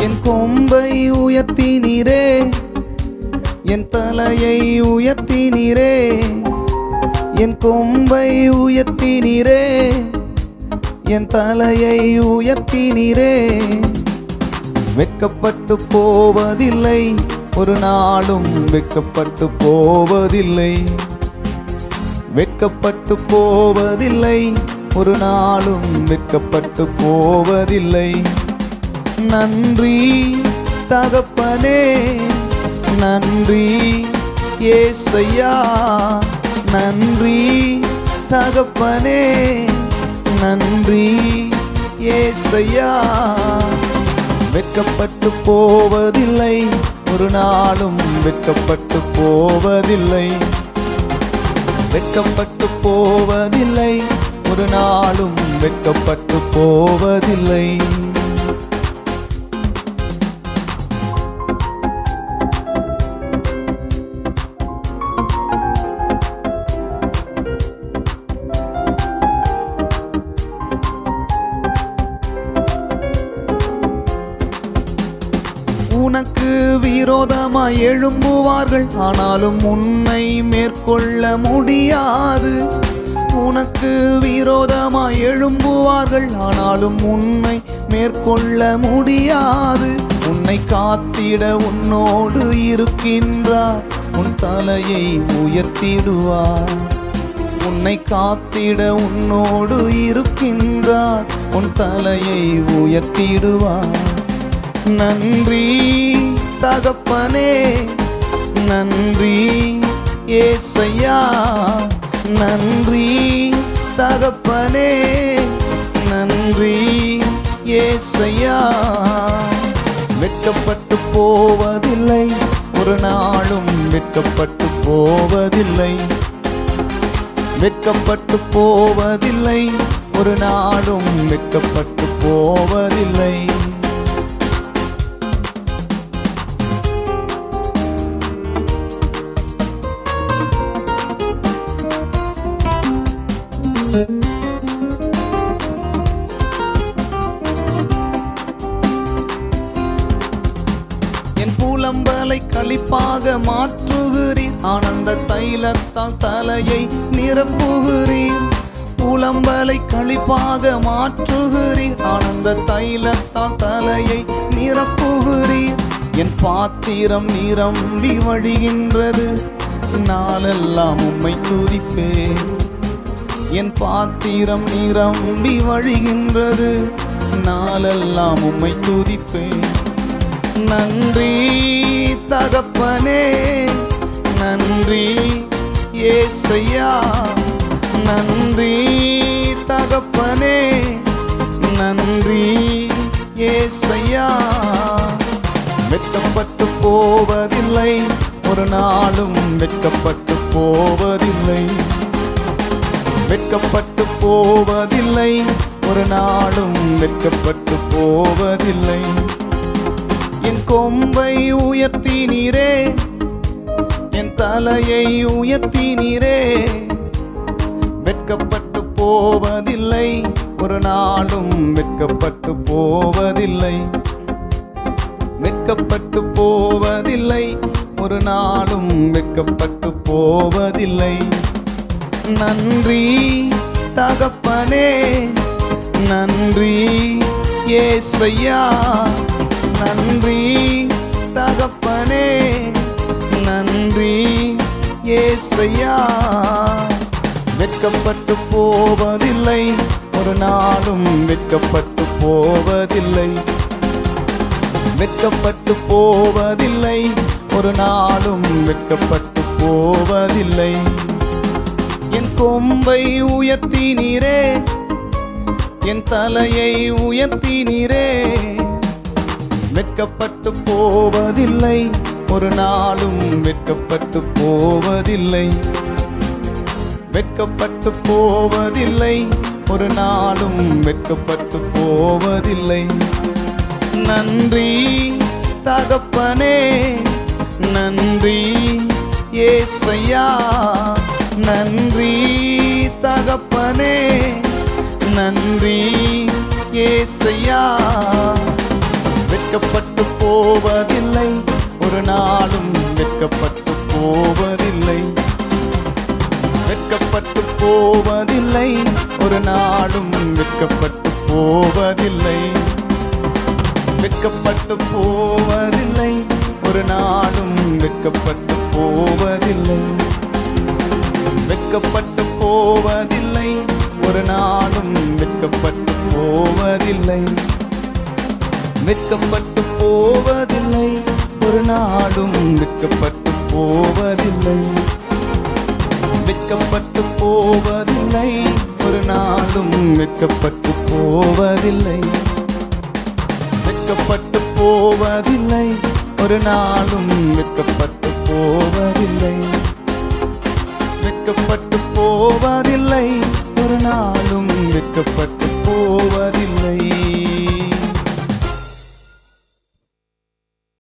என் கொம்பை உயர்த்தினீரே, என் தலையை உயர்த்தினீரே, என் கொம்பை உயர்த்தினீரே, என் தலையை உயர்த்தினீரே. வெட்கப்பட்டு போவதில்லை, ஒரு நாளும் வெட்கப்பட்டு போவதில்லை. வெட்கப்பட்டு போவதில்லை, ஒரு நாளும் வெட்கப்பட்டு போவதில்லை. நன்றி தகப்பனே, நன்றி ஏசையா, நன்றி தகப்பனே, நன்றி ஏசையா. வெட்கப்பட்டு போவதில்லை, ஒரு நாளும் வெட்கப்பட்டு போவதில்லை. வெட்கப்பட்டு போவதில்லை, ஒரு நாளும் வெட்கப்பட்டு போவதில்லை. உனக்கு விரோதமாய் எழும்புவார்கள், ஆனாலும் உன்னை மேற்கொள்ள முடியாது. உனக்கு விரோதமாய் எழும்புவார்கள், ஆனாலும் உன்னை மேற்கொள்ள முடியாது. உன்னை காத்திட உன்னோடு இருக்கின்றார், உன் தலையை உயர்த்திடுவார். உன்னை காத்திட உன்னோடு இருக்கின்றார், உன் தலையை உயர்த்திடுவார். நன்றி தகப்பனே, நன்றி ஏசையா, நன்றி தகப்பனே, நன்றி ஏசையா. வெட்கப்பட்டு போவதில்லை, ஒரு நாளும் வெட்கப்பட்டு போவதில்லை. வெட்கப்பட்டு போவதில்லை, ஒரு நாளும் வெட்கப்பட்டு போவதில்லை. என் புலம்பலை களிப்பாக மாற்றுகிறீர், ஆனந்த தைலத்தால் தலையை நிரப்புகிறீர். புலம்பலை களிப்பாக மாற்றுகிறீர், ஆனந்த தைலத்தால் தலையை நிரப்புகிறீர். என் பாத்திரம் நிரம்பி வழிகின்றது, நாளெல்லாம் உம்மை துதிப்பேன். என் பாத்திரம் நிரம்பி வழிகின்றது, நாளெல்லாம் உம்மை துதிப்பேன். நன்றி தகப்பனே, நன்றி ஏசையா, நன்றி தகப்பனே, நன்றி ஏசையா. வெட்கப்பட்டு போவதில்லை, ஒரு நாளும் வெட்கப்பட்டு போவதில்லை. வெட்கப்பட்டு போவதில்லை, ஒரு நாளும் வெட்கப்பட்டு போவதில்லை. என் கொம்பை உயர்த்தினீரே, என் தலையை உயர்த்தினீரே. வெட்கப்பட்டு போவதில்லை, ஒரு நாளும் வெட்கப்பட்டு போவதில்லை. வெட்கப்பட்டு போவதில்லை, ஒரு நாளும் வெட்கப்பட்டு போவதில்லை. நன்றி தகப்பனே, நன்றி ஏசையா, நன்றி தகப்பனே, நன்றி ஏசையா. வெட்கப்பட்டு போவதில்லை, ஒரு நாளும் வெட்கப்பட்டு போவதில்லை. வெட்கப்பட்டு போவதில்லை, ஒரு நாளும் வெட்கப்பட்டு போவதில்லை. என் கொம்பை உயர்த்தினீரே, என் தலையை உயர்த்தினீரே. வெட்கப்பட்டு போவதில்லை, ஒரு நாளும் வெட்கப்பட்டு போவதில்லை. வெட்கப்பட்டு போவதில்லை, ஒரு நாளும் வெட்கப்பட்டு போவதில்லை. நன்றி தகப்பனே, நன்றி ஏசையா, நன்றி தகப்பனே, நன்றி ஏசையா. வெட்கப்பட்டு போவதில்லை, ஒரு நாளும் வெட்கப்பட்டு போவதில்லை. வெட்கப்பட்டு போவதில்லை, ஒரு நாளும் வெட்கப்பட்டு போவதில்லை. வெட்கப்பட்டு போவதில்லை, ஒரு நாளும் வெட்கப்பட்டு போவதில்லை. வெட்கப்பட்டு போவதில்லை, ஒரு நாளும் வெட்கப்பட்டு போவதில்லை. வெட்கப்பட்டு போவதில்லை, ஒரு நாளும் வெட்கப்பட்டு போவதில்லை. வெட்கப்பட்டு போவதில்லை, ஒரு நாளும் வெட்கப்பட்டு போவதில்லை. வெட்கப்பட்டு போவதில்லை, ஒரு நாளும் வெட்கப்பட்டு போவதில்லை. வெட்கப்பட்டு போவதில்லை, ஒரு நாளும் வெட்கப்பட்டு போவதில்லை.